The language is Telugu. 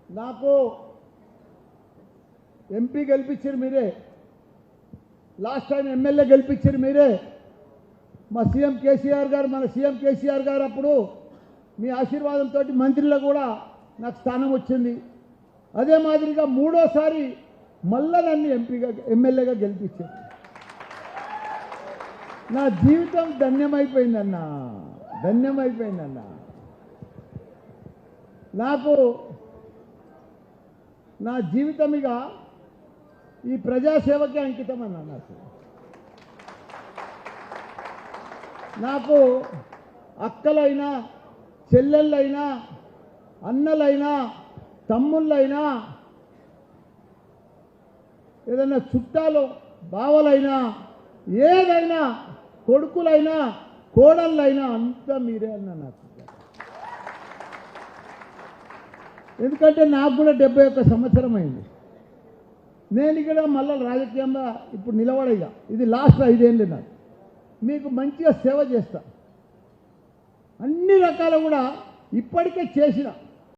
నాకు ఎంపీ గెలిపించారు మీరే, లాస్ట్ టైం ఎమ్మెల్యే గెలిపించారు మీరే. మా సీఎం కేసీఆర్ గారు, మన సీఎం కేసీఆర్ గారు అప్పుడు మీ ఆశీర్వాదంతో మంత్రిలో కూడా నాకు స్థానం వచ్చింది. అదే మాదిరిగా మూడోసారి మళ్ళా నన్ను ఎంపీగా ఎమ్మెల్యేగా గెలిపించారు. నా జీవితం ధన్యమైపోయిందన్నా, ధన్యమైపోయిందన్నా. నాకు నా జీవితం ఇక ఈ ప్రజాసేవకే అంకితం అన్నా. నాకు అక్కలైనా, చెల్లెళ్ళైనా, అన్నలైనా, తమ్ముళ్ళైనా, ఏదైనా చుట్టాలు బావలైనా, ఏదైనా కొడుకులైనా, కోడళ్ళైనా అంతా మీరే అన్నా నాకు. ఎందుకంటే నాకు కూడా 71 సంవత్సరం అయింది. నేను ఇక్కడ మళ్ళీ రాజకీయంగా ఇప్పుడు నిలబడేగా, ఇది లాస్ట్ 5 ఏళ్ళు. నాకు మీకు మంచిగా సేవ చేస్తా, అన్ని రకాల కూడా ఇప్పటికే చేసిన.